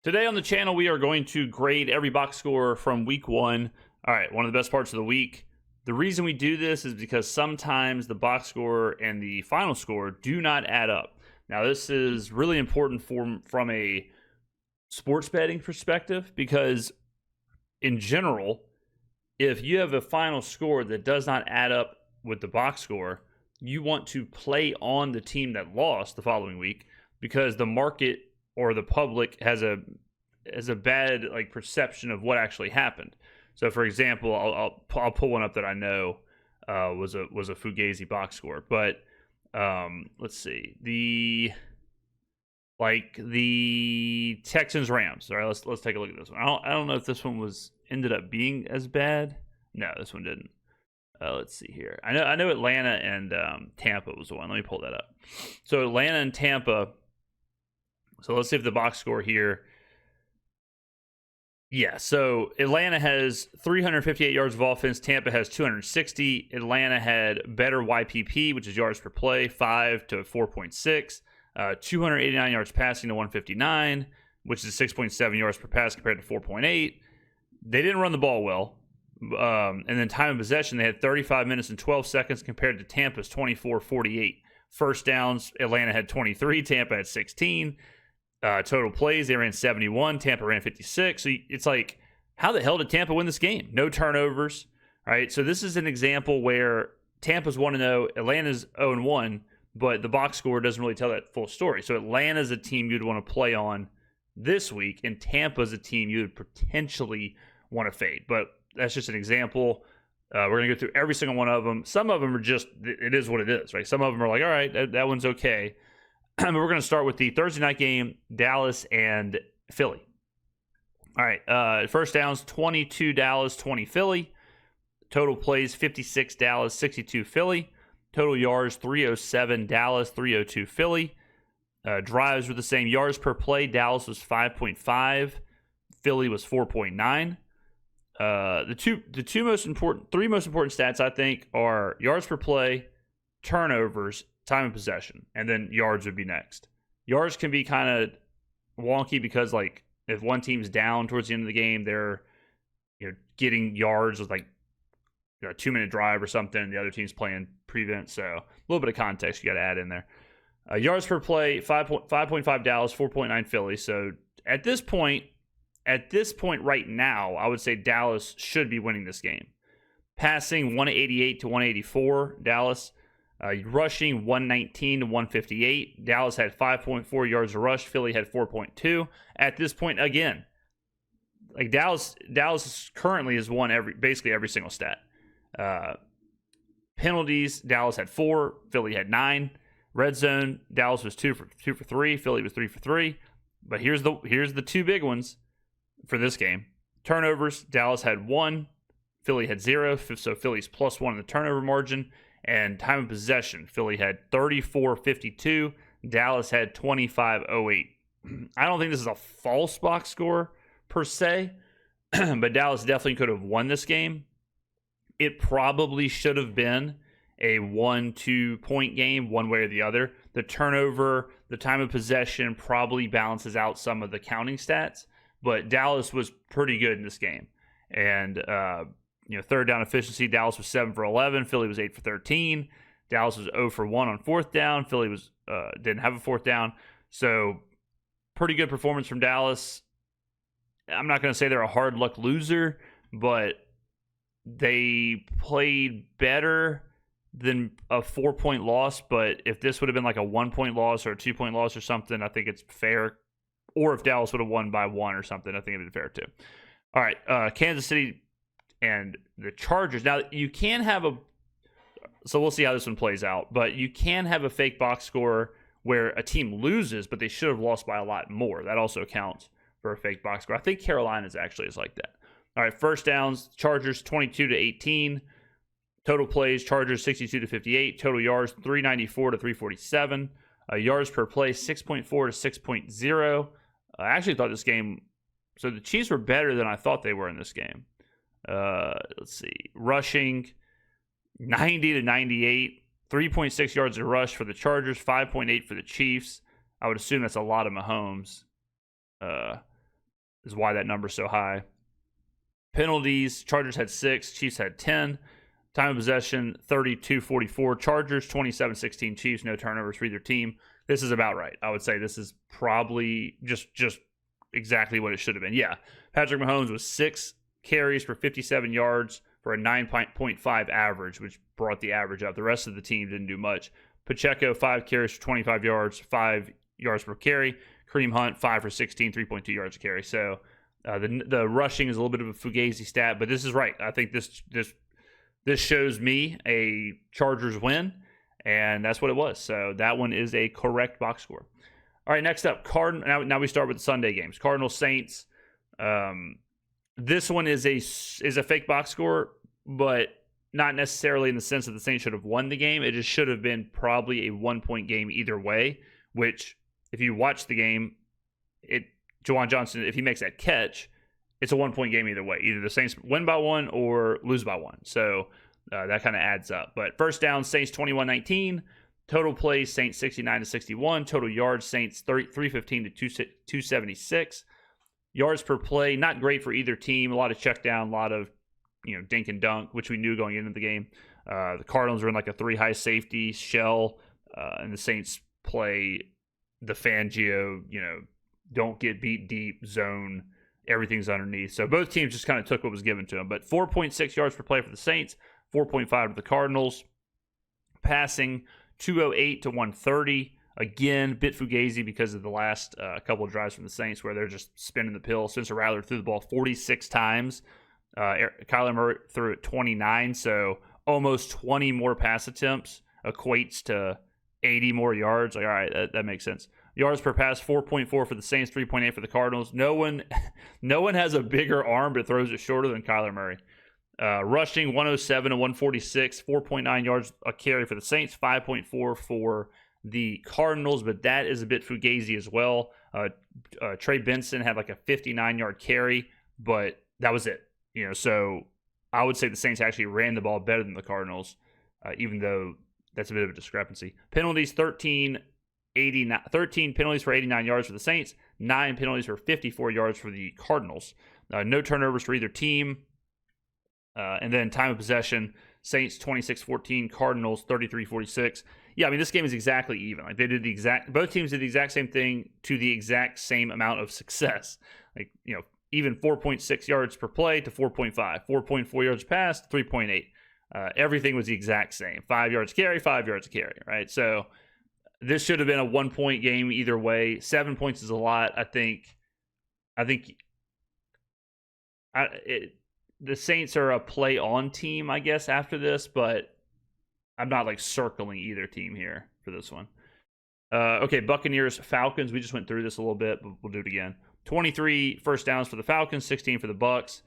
Today on the channel, we are going to grade every box score from week one. All right, one of the best parts of the week. The reason we do this is because sometimes the box score and the final score do not add up. Now, this is really important from a sports betting perspective because in general, if you have a final score that does not add up with the box score, you want to play on the team that lost the following week because the market or the public has a bad perception of what actually happened. So, for example, I'll pull one up that I know was a Fugazi box score. But let's see, the Texans Rams. All right, let's take a look at this one. I don't know if this one ended up being as bad. No, this one didn't. Let's see here. I know Atlanta and Tampa was the one. Let me pull that up. So Atlanta and Tampa. So let's see if the box score here. Yeah, so Atlanta has 358 yards of offense. Tampa has 260. Atlanta had better YPP, which is yards per play, 5 to 4.6. 289 yards passing to 159, which is 6.7 yards per pass compared to 4.8. They didn't run the ball well. And then time of possession, they had 35 minutes and 12 seconds compared to Tampa's 24-48. First downs, Atlanta had 23. Tampa had 16. Total plays, they ran 71. Tampa ran 56. So it's like, how the hell did Tampa win this game? No turnovers, right? So this is an example where Tampa's 1-0, Atlanta's 0-1, but the box score doesn't really tell that full story. So Atlanta's a team you'd want to play on this week, and Tampa's a team you would potentially want to fade. But that's just an example. We're going to go through every single one of them. Some of them are just, it is what it is, right? Some of them are like, all right, that one's okay. We're going to start with the Thursday night game, Dallas and Philly. All right, first downs, 22 Dallas, 20 Philly. Total plays, 56 Dallas, 62 Philly. Total yards, 307 Dallas, 302 Philly. Drives were the same. Yards per play, Dallas was 5.5. Philly was 4.9. The three most important stats, I think, are yards per play, turnovers, time of possession, and then yards would be next. Yards can be kind of wonky because if one team's down towards the end of the game, they're getting yards with a 2-minute drive or something, and the other team's playing prevent. So a little bit of context you got to add in there. Yards per play, 5.5 Dallas, 4.9 Philly. So at this point right now, I would say Dallas should be winning this game. Passing 188 to 184, Dallas. Rushing 119 to 158. Dallas had 5.4 yards a rush. Philly had 4.2. At this point, again, Dallas currently has won basically every single stat. Penalties, Dallas had 4. Philly had 9. Red zone, Dallas was 2 for 3. Philly was 3 for 3. But here's the two big ones for this game. Turnovers, Dallas had 1. Philly had 0. So Philly's +1 in the turnover margin. And time of possession, Philly had 34-52. Dallas had 25-08. I don't think this is a false box score per se, but Dallas definitely could have won this game. It probably should have been a 1-2 point game, one way or the other. The turnover, the time of possession probably balances out some of the counting stats, but Dallas was pretty good in this game. And, third down efficiency, Dallas was 7 for 11. Philly was 8 for 13. Dallas was 0 for 1 on fourth down. Philly didn't have a fourth down. So pretty good performance from Dallas. I'm not going to say they're a hard luck loser, but they played better than a 4-point loss. But if this would have been like a 1-point loss or a 2-point loss or something, I think it's fair. Or if Dallas would have won by 1 or something, I think it would be fair too. All right, Kansas City and the Chargers. Now, you can have so we'll see how this one plays out, but you can have a fake box score where a team loses, but they should have lost by a lot more. That also counts for a fake box score. I think Carolina's actually is like that. All right, first downs, Chargers 22-18. Total plays, Chargers 62-58. Total yards, 394 to 347. Yards per play, 6.4 to 6.0. I actually thought this game, so the Chiefs were better than I thought they were in this game. Let's see. Rushing 90 to 98, 3.6 yards a rush for the Chargers, 5.8 for the Chiefs. I would assume that's a lot of Mahomes. is why that number's so high. Penalties, Chargers had 6, Chiefs had 10. Time of possession, 32-44. Chargers, 27-16. Chiefs, no turnovers for either team. This is about right. I would say this is probably just exactly what it should have been. Yeah, Patrick Mahomes was 6 carries for 57 yards for a 9.5 average, which brought the average up. The rest of the team didn't do much. Pacheco, 5 carries for 25 yards, 5 yards per carry. Kareem Hunt, 5 for 16, 3.2 yards a carry. So the rushing is a little bit of a fugazi stat, but this is right. I think this shows me a Chargers win, and that's what it was. So that one is a correct box score. All right, next up, now we start with the Sunday games. Cardinals, Saints. This one is a fake box score, but not necessarily in the sense that the Saints should have won the game. It just should have been probably a 1-point game either way, which if you watch the game, Juwan Johnson, if he makes that catch, it's a 1-point game either way. Either the Saints win by 1 or lose by 1. So that kind of adds up. But first down, Saints 21-19. Total plays, Saints 69-61. Total yards, Saints 315 to 276. Yards per play, not great for either team. A lot of check down, a lot of dink and dunk, which we knew going into the game. The Cardinals are in like a 3-high safety shell, and the Saints play the Fangio, don't get beat deep zone. Everything's underneath. So both teams just kind of took what was given to them. But 4.6 yards per play for the Saints, 4.5 to the Cardinals. Passing, 208 to 130. Again, bit fugazi because of the last couple of drives from the Saints where they're just spinning the pill. Spencer Rattler threw the ball 46 times. Kyler Murray threw it 29, so almost 20 more pass attempts equates to 80 more yards. Like, all right, that makes sense. Yards per pass, 4.4 for the Saints, 3.8 for the Cardinals. No one has a bigger arm but throws it shorter than Kyler Murray. Rushing, 107 to 146, 4.9 yards a carry for the Saints, 5.4 for the Cardinals, but that is a bit fugazi as well. Trey Benson had like a 59-yard carry, but that was it. So I would say the Saints actually ran the ball better than the Cardinals, even though that's a bit of a discrepancy. Penalties, 13 penalties for 89 yards for the Saints, 9 penalties for 54 yards for the Cardinals. No turnovers for either team. And then time of possession, Saints 26-14, Cardinals 33-46. Yeah, I mean, this game is exactly even. Like both teams did the exact same thing to the exact same amount of success. Like, even 4.6 yards per play to 4.5, 4.4 yards pass, 3.8. Everything was the exact same. 5 yards carry, 5 yards carry, right? So this should have been a 1-point game either way. 7 points is a lot. I think the Saints are a play-on team, I guess, after this, but I'm not like circling either team here for this one. Okay, Buccaneers, Falcons. We just went through this a little bit, but we'll do it again. 23 first downs for the Falcons, 16 for the Bucs.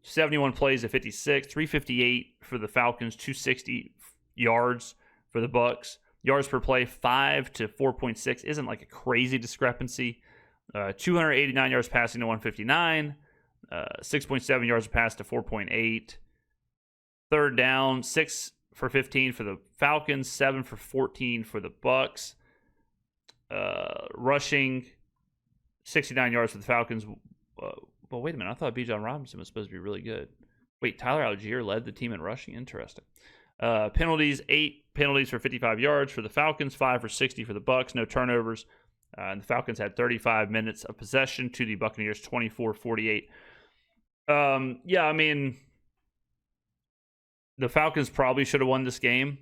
71 plays at 56, 358 for the Falcons, 260 yards for the Bucs. Yards per play, 5 to 4.6 isn't like a crazy discrepancy. 289 yards passing to 159. 6.7 yards pass to 4.8. Third down, 6 for 15 for the Falcons, 7 for 14 for the Bucs. Rushing, 69 yards for the Falcons. Well, wait a minute. I thought Bijan Robinson was supposed to be really good. Wait, Tyler Algier led the team in rushing? Interesting. Penalties, 8 penalties for 55 yards for the Falcons, 5 for 60 for the Bucs. No turnovers. And the Falcons had 35 minutes of possession to the Buccaneers, 24-48. Yeah, I mean, the Falcons probably should have won this game.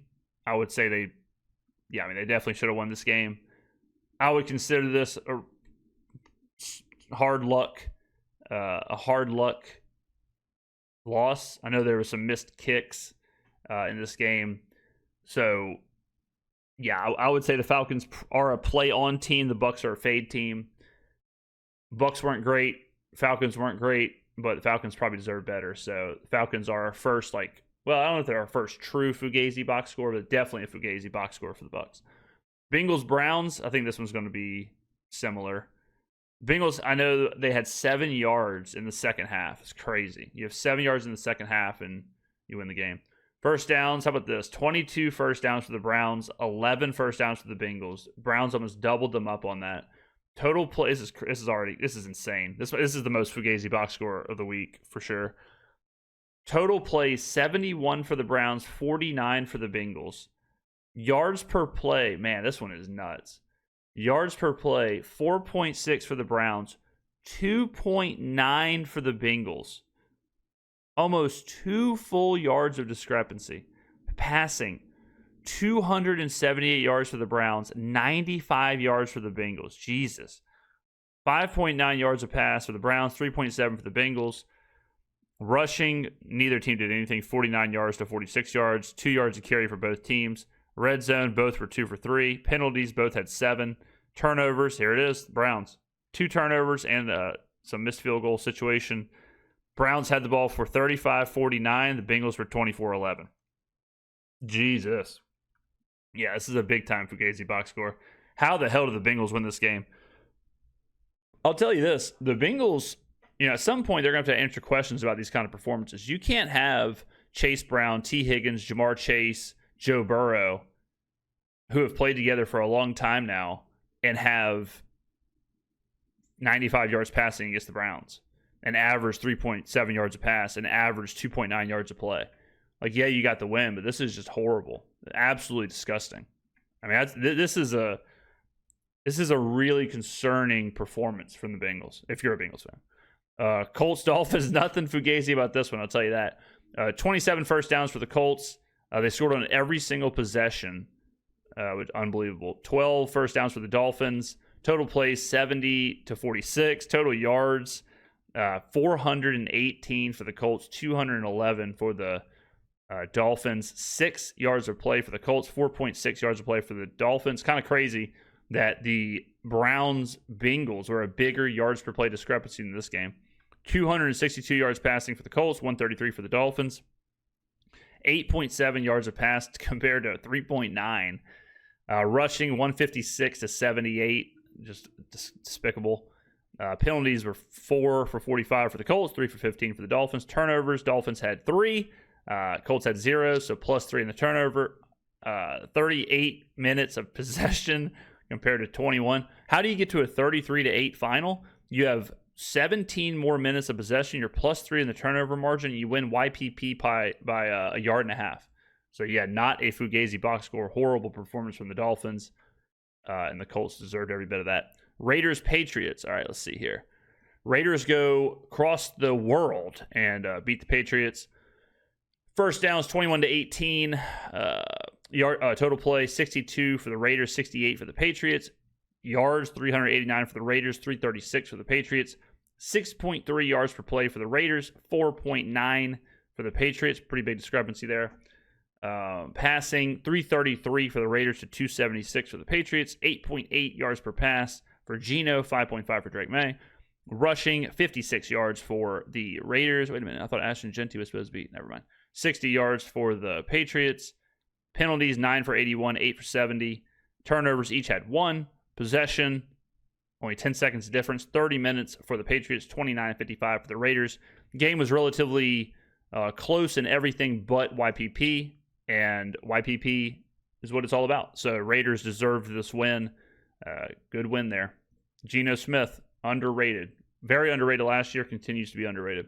I would say they definitely should have won this game. I would consider this a hard luck loss. I know there were some missed kicks in this game. So, yeah, I would say the Falcons are a play-on team. The Bucs are a fade team. Bucs weren't great. Falcons weren't great, but the Falcons probably deserve better. So, the Falcons are our first, I don't know if they're our first true Fugazi box score, but definitely a Fugazi box score for the Bucs. Bengals-Browns, I think this one's going to be similar. Bengals, I know they had 7 yards in the second half. It's crazy. You have 7 yards in the second half, and you win the game. First downs, how about this? 22 first downs for the Browns, 11 first downs for the Bengals. Browns almost doubled them up on that. Total play. This is insane. This is the most Fugazi box score of the week for sure. Total plays 71 for the Browns, 49 for the Bengals. Yards per play, man, this one is nuts. Yards per play, 4.6 for the Browns, 2.9 for the Bengals. Almost 2 full yards of discrepancy. Passing, 278 yards for the Browns, 95 yards for the Bengals. Jesus. 5.9 yards a pass for the Browns, 3.7 for the Bengals. Rushing, neither team did anything, 49 yards to 46 yards, 2 yards a carry for both teams. Red zone, both were 2 for 3. Penalties, both had 7. Turnovers, here it is, Browns. 2 turnovers and some missed field goal situation. Browns had the ball for 35-49. The Bengals were 24-11. Jesus. Yeah, this is a big-time Fugazi box score. How the hell did the Bengals win this game? I'll tell you this. The Bengals, at some point, they're going to have to answer questions about these kind of performances. You can't have Chase Brown, T. Higgins, Jamar Chase, Joe Burrow, who have played together for a long time now, and have 95 yards passing against the Browns, and average 3.7 yards a pass, and average 2.9 yards a play. Like, yeah, you got the win, but this is just horrible. Absolutely disgusting. I mean, this is a really concerning performance from the Bengals, if you're a Bengals fan. Colts, Dolphins, nothing Fugazi about this one, I'll tell you that. 27 first downs for the Colts. They scored on every single possession, which unbelievable. 12 first downs for the Dolphins. Total plays 70 to 46. Total yards 418 for the Colts, 211 for the Dolphins. 6 yards of play for the Colts, 4.6 yards of play for the Dolphins. Kind of crazy that the Browns-Bengals were a bigger yards per play discrepancy in this game. 262 yards passing for the Colts, 133 for the Dolphins. 8.7 yards of pass compared to 3.9. Rushing 156 to 78, just despicable. Penalties were 4 for 45 for the Colts, 3 for 15 for the Dolphins. Turnovers, Dolphins had 3. Colts had 0, so plus 3 in the turnover. 38 minutes of possession compared to 21. How do you get to a 33-8 final? You have 17 more minutes of possession. You're plus 3 in the turnover margin. You win YPP by a yard and a half. So, yeah, not a Fugazi box score. Horrible performance from the Dolphins. And the Colts deserved every bit of that. Raiders, Patriots. All right, let's see here. Raiders go across the world and beat the Patriots. First downs, 21-18. Total play, 62 for the Raiders, 68 for the Patriots. Yards, 389 for the Raiders, 336 for the Patriots. 6.3 yards per play for the Raiders, 4.9 for the Patriots. Pretty big discrepancy there. Passing, 333 for the Raiders to 276 for the Patriots. 8.8 yards per pass for Geno, 5.5 for Drake May. Rushing, 56 yards for the Raiders. Wait a minute, I thought Ashton Genty was supposed to be. Never mind. 60 yards for the Patriots. Penalties, 9 for 81, 8 for 70. Turnovers each had 1. Possession, only 10 seconds difference. 30 minutes for the Patriots, 29-55 for the Raiders. The game was relatively close in everything but YPP, and YPP is what it's all about. So Raiders deserved this win. Good win there. Geno Smith, underrated. Very underrated last year, continues to be underrated.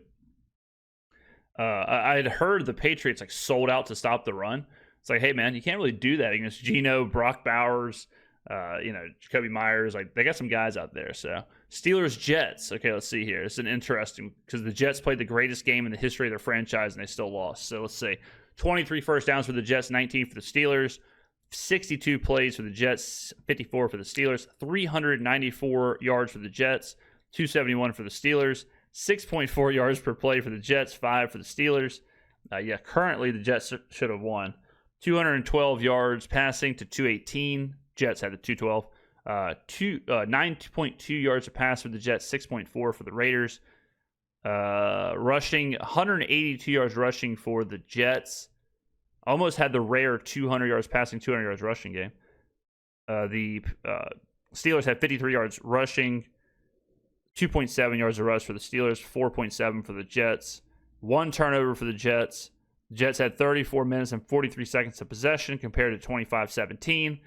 I had heard the Patriots sold out to stop the run. It's like, hey, man, you can't really do that against Geno, Brock Bowers, Jacoby Myers. They got some guys out there. So Steelers, Jets. Okay, let's see here. This is an interesting, because the Jets played the greatest game in the history of their franchise, and they still lost. So let's see. 23 first downs for the Jets, 19 for the Steelers. 62 plays for the Jets, 54 for the Steelers. 394 yards for the Jets, 271 for the Steelers. 6.4 yards per play for the Jets, 5 for the Steelers. Currently the Jets should have won. 212 yards passing to 218. Jets had the 212. 9.2 yards of pass for the Jets, 6.4 for the Raiders. Rushing, 182 yards rushing for the Jets. Almost had the rare 200 yards passing, 200 yards rushing game. The Steelers had 53 yards rushing, 2.7 yards of rush for the Steelers, 4.7 for the Jets. 1 turnover for the Jets. The Jets had 34 minutes and 43 seconds of possession compared to 25-17.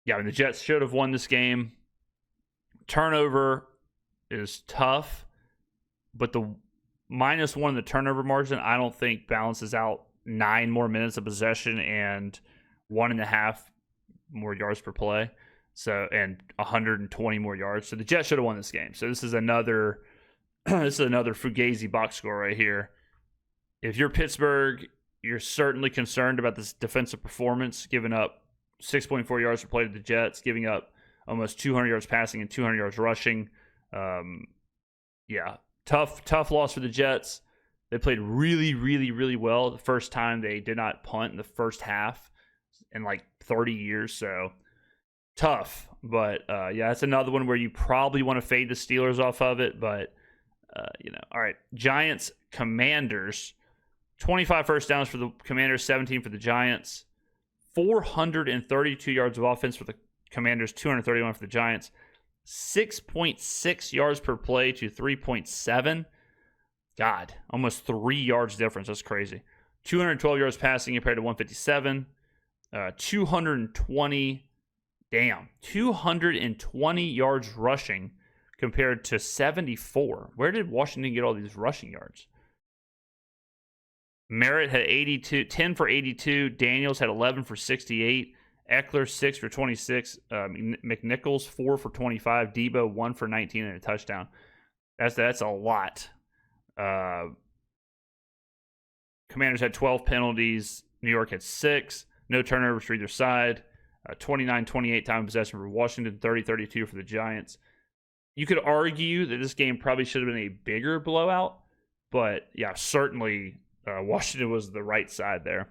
Yeah, the Jets should have won this game. Turnover is tough, but the -1 in the turnover margin, I don't think balances out 9 more minutes of possession and 1.5 more yards per play. So, and 120 more yards. So the Jets should have won this game. So this is another Fugazi box score right here. If you're Pittsburgh, you're certainly concerned about this defensive performance, giving up 6.4 yards per play to the Jets, giving up almost 200 yards passing and 200 yards rushing. Tough loss for the Jets. They played really, really, really well. The first time they did not punt in the first half in like 30 years. So tough. But it's another one where you probably want to fade the Steelers off of it. But all right. Giants, Commanders. 25 first downs for the Commanders, 17 for the Giants. 432 yards of offense for the Commanders, 231 for the Giants. 6.6 yards per play to 3.7. God, almost 3 yards difference. That's crazy. 212 yards passing compared to 157. 220 yards rushing compared to 74. Where did Washington get all these rushing yards? Merritt had 10 for 82. Daniels had 11 for 68. Eckler 6 for 26. McNichols 4 for 25. Debo 1 for 19 and a touchdown. That's a lot. Commanders had 12 penalties. New York had 6. No turnovers for either side. 29-28 time possession for Washington. 30-32 for the Giants. You could argue that this game probably should have been a bigger blowout, but certainly Washington was the right side there.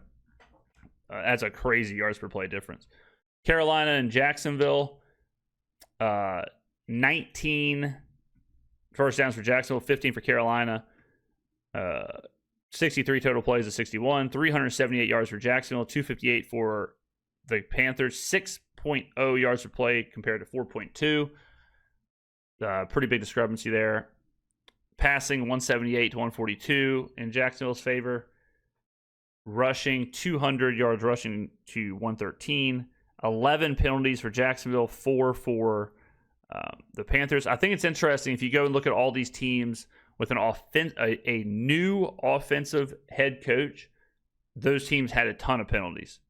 That's a crazy yards per play difference. Carolina and Jacksonville, 19 first downs for Jacksonville, 15 for Carolina, 63 total plays to 61, 378 yards for Jacksonville, 258 for the Panthers, 6.0 yards per play compared to 4.2. Pretty big discrepancy there. Passing 178 to 142 in Jacksonville's favor. Rushing 200 yards rushing to 113. 11 penalties for Jacksonville, 4 for the Panthers. I think it's interesting if you go and look at all these teams with a new offensive head coach, those teams had a ton of penalties.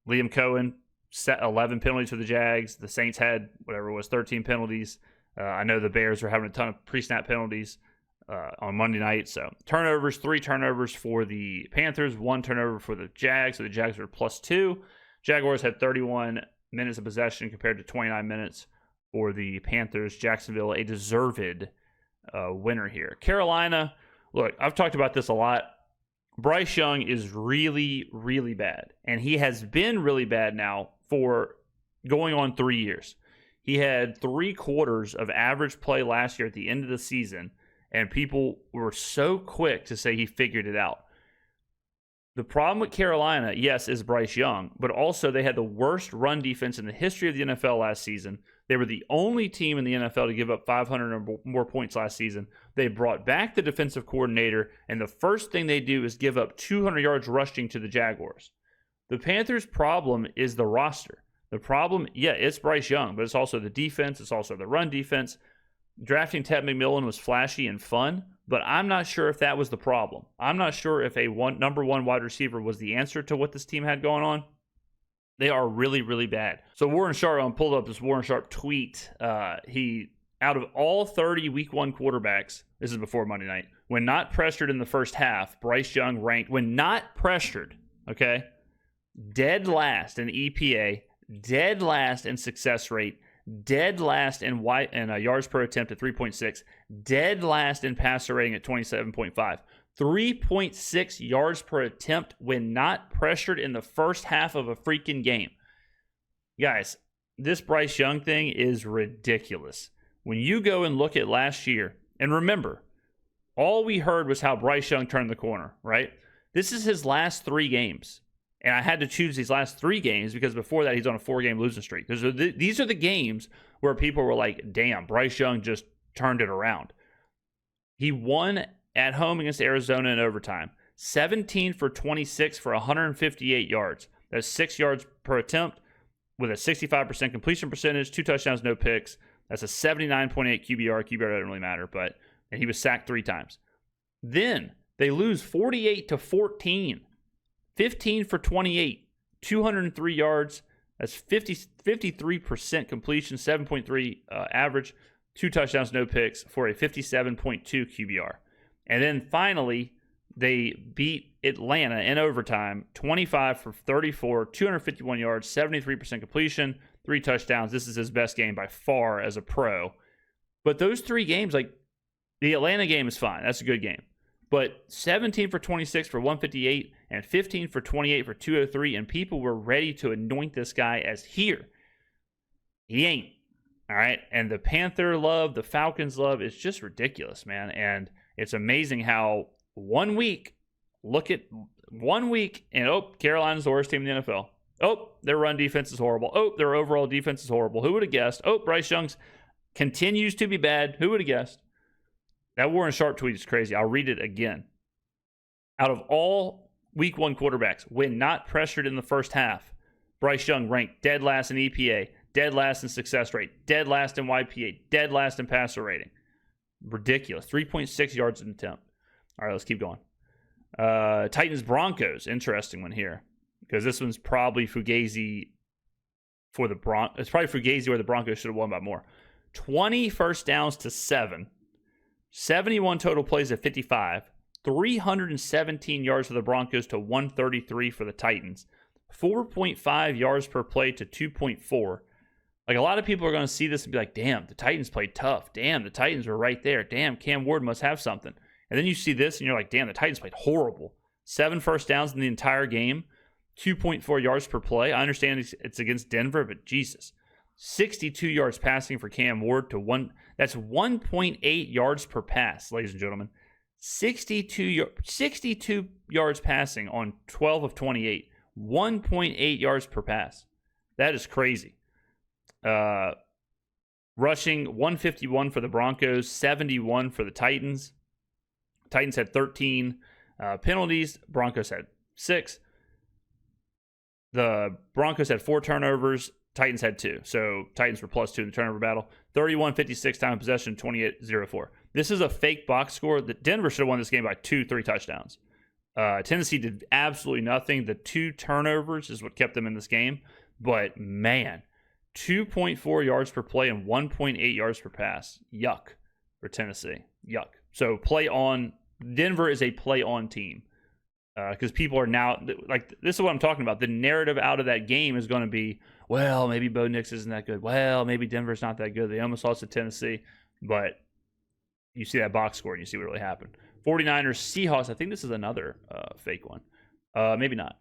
Liam Cohen set 11 penalties for the Jags. The Saints had, 13 penalties. I know the Bears are having a ton of pre-snap penalties on Monday night. So turnovers, 3 turnovers for the Panthers, 1 turnover for the Jags. So the Jags are +2. Jaguars had 31 minutes of possession compared to 29 minutes for the Panthers. Jacksonville, a deserved winner here. Carolina, look, I've talked about this a lot. Bryce Young is really, really bad. And he has been really bad now for going on 3 years. He had 3 quarters of average play last year at the end of the season, and people were so quick to say he figured it out. The problem with Carolina, yes, is Bryce Young, but also they had the worst run defense in the history of the NFL last season. They were the only team in the NFL to give up 500 or more points last season. They brought back the defensive coordinator, and the first thing they do is give up 200 yards rushing to the Jaguars. The Panthers' problem is the roster. The problem, it's Bryce Young, but it's also the defense. It's also the run defense. Drafting Ted McMillan was flashy and fun, but I'm not sure if that was the problem. I'm not sure if number 1 wide receiver was the answer to what this team had going on. They are really, really bad. So Warren Sharp, pulled up this Warren Sharp tweet. He, out of all 30 week 1 quarterbacks, this is before Monday night, when not pressured in the first half, Bryce Young ranked, when not pressured, dead last in EPA, dead last in success rate, dead last in yards per attempt at 3.6, dead last in passer rating at 27.5. 3.6 yards per attempt when not pressured in the first half of a freaking game. Guys, this Bryce Young thing is ridiculous. When you go and look at last year, and remember, all we heard was how Bryce Young turned the corner, right? This is his last 3 games. And I had to choose these last 3 games because before that, he's on a 4-game losing streak. These are the games where people were like, damn, Bryce Young just turned it around. He won at home against Arizona in overtime. 17 for 26 for 158 yards. That's 6 yards per attempt with a 65% completion percentage, 2 touchdowns, no picks. That's a 79.8 QBR. QBR doesn't really matter, and he was sacked 3 times. Then they lose 48-14, 15 for 28, 203 yards. That's 53% completion, 7.3 average, 2 touchdowns, no picks for a 57.2 QBR. And then finally, they beat Atlanta in overtime, 25 for 34, 251 yards, 73% completion, 3 touchdowns. This is his best game by far as a pro. But those 3 games, like the Atlanta game is fine. That's a good game. But 17 for 26 for 158 and 15 for 28 for 203, and people were ready to anoint this guy as here. He ain't. All right. And the Panther love, the Falcons love is just ridiculous, man. And it's amazing how 1 week, and Carolina's the worst team in the NFL. Oh, their run defense is horrible. Oh, their overall defense is horrible. Who would have guessed? Oh, Bryce Young's continues to be bad. Who would have guessed? That Warren Sharp tweet is crazy. I'll read it again. Out of all week 1 quarterbacks, when not pressured in the first half, Bryce Young ranked dead last in EPA, dead last in success rate, dead last in YPA, dead last in passer rating. Ridiculous. 3.6 yards an attempt. All right, let's keep going. Titans Broncos. Interesting one here, because this one's probably Fugazi for the Broncos. It's probably Fugazi where the Broncos should have won by more. 20 first downs to 7. 71 total plays at 55, 317 yards for the Broncos to 133 for the Titans, 4.5 yards per play to 2.4. Like, a lot of people are going to see this and be like, damn, the Titans played tough. Damn, the Titans were right there. Damn, Cam Ward must have something. And then you see this and you're like, damn, the Titans played horrible. 7 first downs in the entire game, 2.4 yards per play. I understand it's against Denver, but Jesus. 62 yards passing for Cam Ward to 1. That's 1.8 yards per pass, ladies and gentlemen. 62 yards passing on 12 of 28. 1.8 yards per pass. That is crazy. Rushing 151 for the Broncos, 71 for the Titans. Titans had 13 penalties. Broncos had 6. The Broncos had 4 turnovers. Titans had 2. So Titans were +2 in the turnover battle. 31-56 time of possession, 28-0-4. This is a fake box score. The Denver should have won this game by 2-3 touchdowns. Tennessee did absolutely nothing. The 2 turnovers is what kept them in this game. But, man, 2.4 yards per play and 1.8 yards per pass. Yuck for Tennessee. Yuck. So Denver is a play-on team. Because people are now, like, this is what I'm talking about. The narrative out of that game is going to be, well, maybe Bo Nix isn't that good. Well, maybe Denver's not that good. They almost lost to Tennessee. But you see that box score and you see what really happened. 49ers, Seahawks. I think this is another fake one. Maybe not.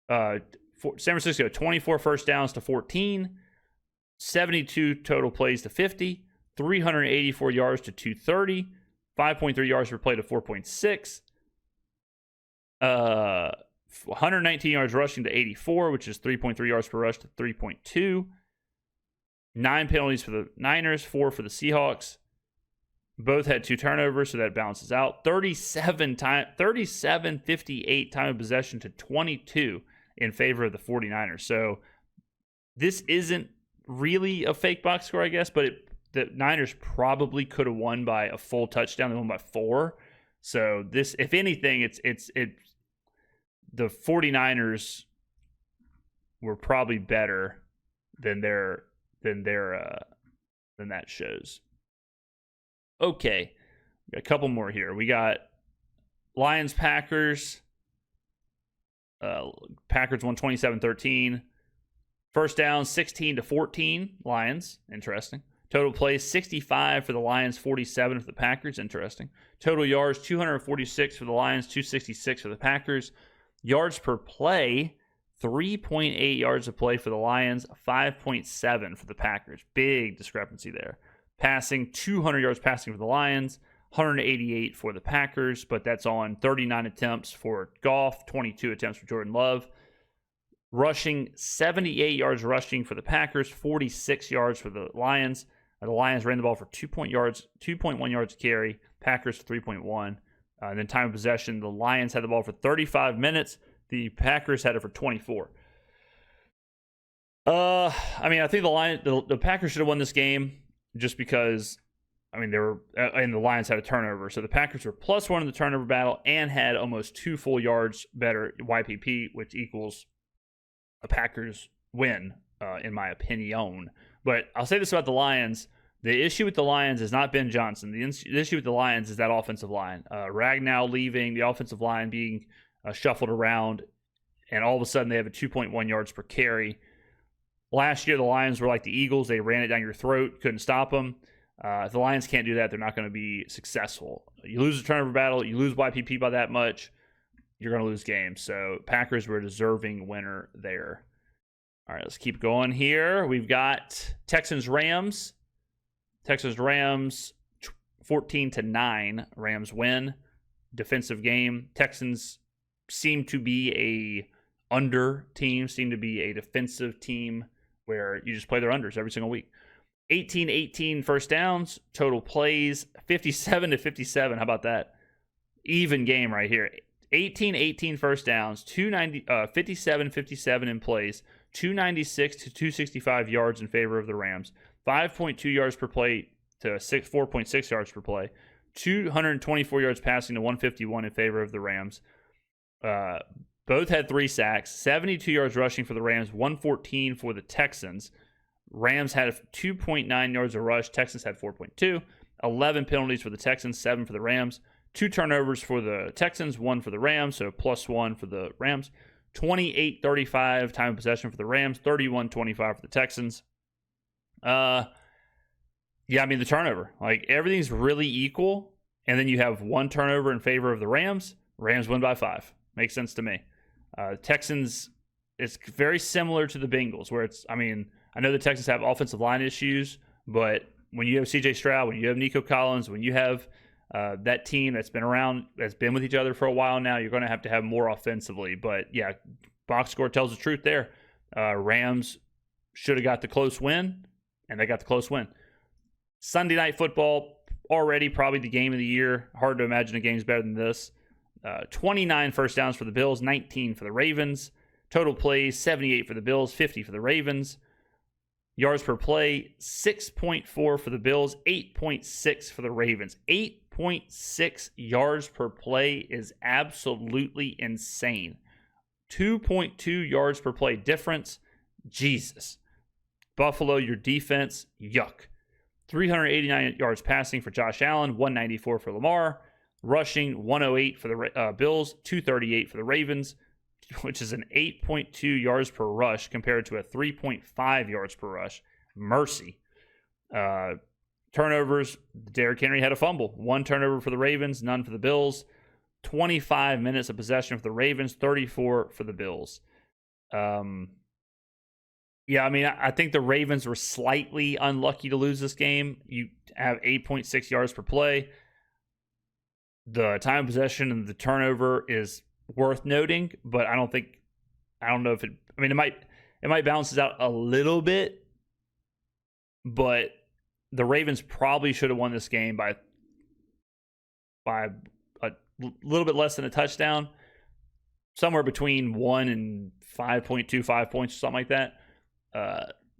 San Francisco, 24 first downs to 14. 72 total plays to 50. 384 yards to 230. 5.3 yards per play to 4.6. 119 yards rushing to 84, which is 3.3 yards per rush to 3.2. 9 penalties for the Niners, 4 for the Seahawks. Both had 2 turnovers, so that balances out. 37-58 time of possession to 22 in favor of the 49ers. So this isn't really a fake box score, I guess, but the Niners probably could have won by a full touchdown. They won by 4. So this, if anything, it's the 49ers were probably better than that shows. Okay, got a couple more here. We got Lions Packers. Packers won 27-13. First down 16-14. Lions, interesting. Total plays 65 for the Lions, 47 for the Packers. Interesting. Total yards 246 for the Lions, 266 for the Packers. Yards per play 3.8 yards of play for the Lions, 5.7 for the Packers. Big discrepancy there. Passing 200 yards passing for the Lions, 188 for the Packers, but that's on 39 attempts for Goff, 22 attempts for Jordan Love. Rushing 78 yards rushing for the Packers, 46 yards for the Lions. The Lions ran the ball for 2.1 yards a carry, Packers 3.1. And then time of possession, the Lions had the ball for 35 minutes. The Packers had it for 24. I think the Packers should have won this game just because, they were, and the Lions had a turnover. So the Packers were +1 in the turnover battle and had almost 2 full yards better YPP, which equals a Packers win, in my opinion. But I'll say this about the Lions. The issue with the Lions is not Ben Johnson. The issue with the Lions is that offensive line. Ragnow leaving, the offensive line being shuffled around, and all of a sudden they have a 2.1 yards per carry. Last year, the Lions were like the Eagles. They ran it down your throat, couldn't stop them. If the Lions can't do that, they're not going to be successful. You lose the turnover battle, you lose YPP by that much, you're going to lose games. So Packers were a deserving winner there. All right, let's keep going here. We've got Texans-Rams. Texans-Rams 14-9. Rams win. Defensive game. Texans seem to be a under team, seem to be a defensive team where you just play their unders every single week. 18-18 first downs, total plays 57-57. How about that? Even game right here. 18-18 first downs, 57-57 in plays, 296 to 265 yards in favor of the Rams, 5.2 yards per play to 4.6 yards per play, 224 yards passing to 151 in favor of the Rams. Both had 3 sacks, 72 yards rushing for the Rams, 114 for the Texans. Rams had 2.9 yards of rush. Texans had 4.2. 11 penalties for the Texans, 7 for the Rams. 2 turnovers for the Texans, 1 for the Rams, so +1 for the Rams. 28-35 time of possession for the Rams, 31-25 for the Texans. The turnover. Like, everything's really equal, and then you have 1 turnover in favor of the Rams. Rams win by 5. Makes sense to me. Texans, it's very similar to the Bengals, where it's, I know the Texans have offensive line issues, but when you have C.J. Stroud, when you have Nico Collins, when you have that team that's been around, that's been with each other for a while now, you're going to have more offensively. But, yeah, box score tells the truth there. Rams should have got the close win, and they got the close win. Sunday Night Football, already probably the game of the year. Hard to imagine a game's better than this. 29 first downs for the Bills, 19 for the Ravens. Total plays, 78 for the Bills, 50 for the Ravens. Yards per play, 6.4 for the Bills, 8.6 for the Ravens. 8.6 yards per play is absolutely insane. 2.2 yards per play difference. Jesus. Buffalo, your defense, yuck. 389 yards passing for Josh Allen, 194 for Lamar. Rushing, 108 for the Bills, 238 for the Ravens, which is an 8.2 yards per rush compared to a 3.5 yards per rush. Mercy. Turnovers, Derrick Henry had a fumble. 1 turnover for the Ravens, none for the Bills. 25 minutes of possession for the Ravens, 34 for the Bills. I think the Ravens were slightly unlucky to lose this game. You have 8.6 yards per play. The time of possession and the turnover is worth noting, but I don't know if it might balance out a little bit, but the Ravens probably should have won this game by a little bit less than a touchdown, somewhere between 1 and 5.25 points or something like that.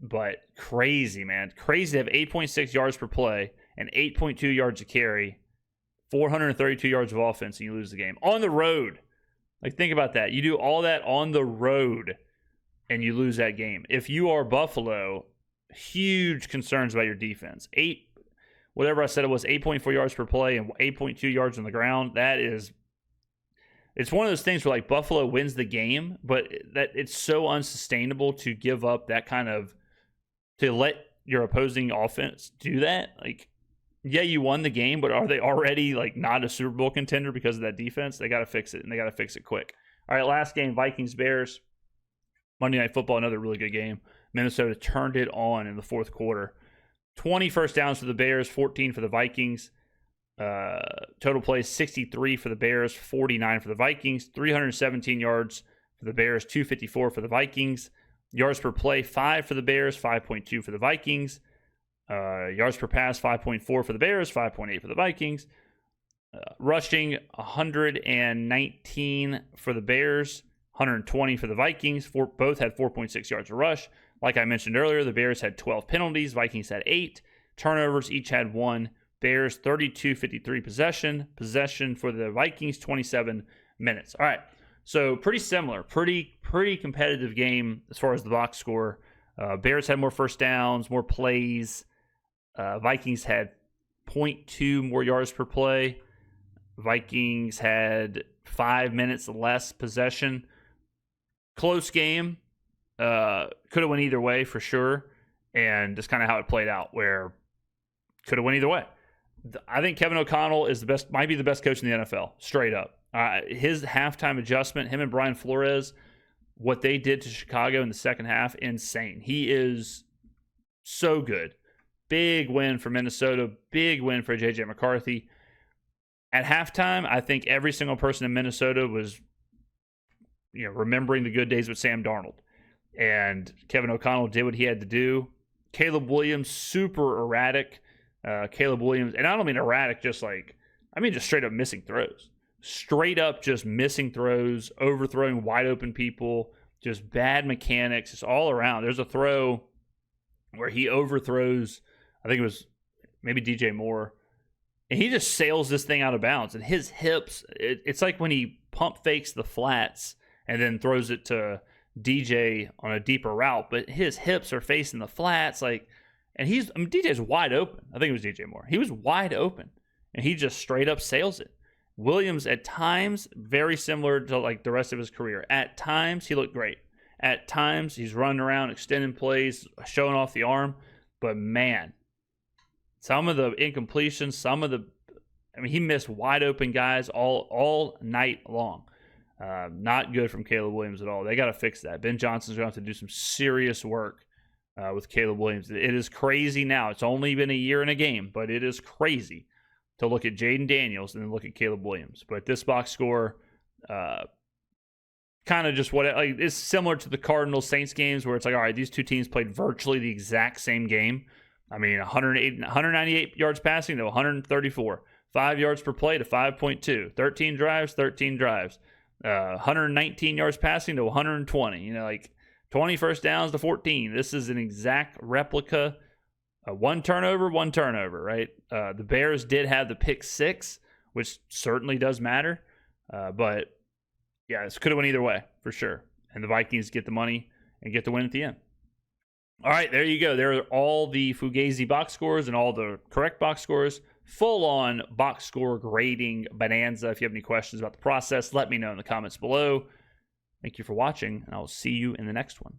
But crazy, man. Crazy to have 8.6 yards per play and 8.2 yards a carry, 432 yards of offense, and you lose the game. On the road. Like, think about that. You do all that on the road, and you lose that game. If you are Buffalo, huge concerns about your defense. 8.4 yards per play and 8.2 yards on the ground. It's one of those things where, like, Buffalo wins the game, but that it's so unsustainable to give up that kind of, to let your opposing offense do that. Like, yeah, you won the game, but are they already, like, not a Super Bowl contender because of that defense? They got to fix it, and they got to fix it quick. All right, last game, Vikings-Bears. Monday Night Football, another really good game. Minnesota turned it on in the fourth quarter. 20 first downs for the Bears, 14 for the Vikings. Total plays, 63 for the Bears, 49 for the Vikings. 317 yards for the Bears, 254 for the Vikings. Yards per play, 5 for the Bears, 5.2 for the Vikings. Yards per pass, 5.4 for the Bears, 5.8 for the Vikings. Rushing, 119 for the Bears, 120 for the Vikings. Both had 4.6 yards of rush. Like I mentioned earlier, the Bears had 12 penalties. Vikings had 8. Turnovers each had 1. Bears 32-53 possession. Possession for the Vikings 27 minutes. All right. So pretty similar. Pretty competitive game as far as the box score. Bears had more first downs, more plays. Vikings had 0.2 more yards per play. Vikings had 5 minutes less possession. Close game. Could have went either way for sure. And just kind of how it played out, where could have went either way. I think Kevin O'Connell is might be the best coach in the NFL, straight up. His halftime adjustment, him and Brian Flores, what they did to Chicago in the second half, insane. He is so good. Big win for Minnesota. Big win for J.J. McCarthy. At halftime, I think every single person in Minnesota was, remembering the good days with Sam Darnold. And Kevin O'Connell did what he had to do. Caleb Williams, super erratic. Caleb Williams, and I don't mean erratic, just straight up missing throws. Straight up just missing throws, overthrowing wide open people, just bad mechanics. It's all around. There's a throw where he overthrows, I think it was maybe DJ Moore, and he just sails this thing out of bounds. And his hips, it's like when he pump fakes the flats and then throws it to DJ on a deeper route, but his hips are facing the flats, and DJ's wide open. I think it was DJ Moore. He was wide open, and he just straight up sails it. Williams, at times, very similar to the rest of his career. At times, he looked great. At times, he's running around, extending plays, showing off the arm. But, man, some of the incompletions, he missed wide open guys all night long. Not good from Caleb Williams at all. They got to fix that. Ben Johnson's going to have to do some serious work with Caleb Williams. It is crazy now. It's only been a year and a game, but it is crazy to look at Jaden Daniels and then look at Caleb Williams. But this box score, kind of just it's similar to the Cardinals-Saints games, where it's all right, these two teams played virtually the exact same game. 198 yards passing to 134. 5 yards per play to 5.2. 13 drives. 119 yards passing to 120. 20 first downs to 14. This is an exact replica. One turnover, right? The Bears did have the pick 6, which certainly does matter. But, yeah, this could have went either way, for sure. And the Vikings get the money and get the win at the end. All right, there you go. There are all the Fugazi box scores and all the correct box scores. Full-on box score grading bonanza. If you have any questions about the process, let me know in the comments below. Thank you for watching, and I will see you in the next one.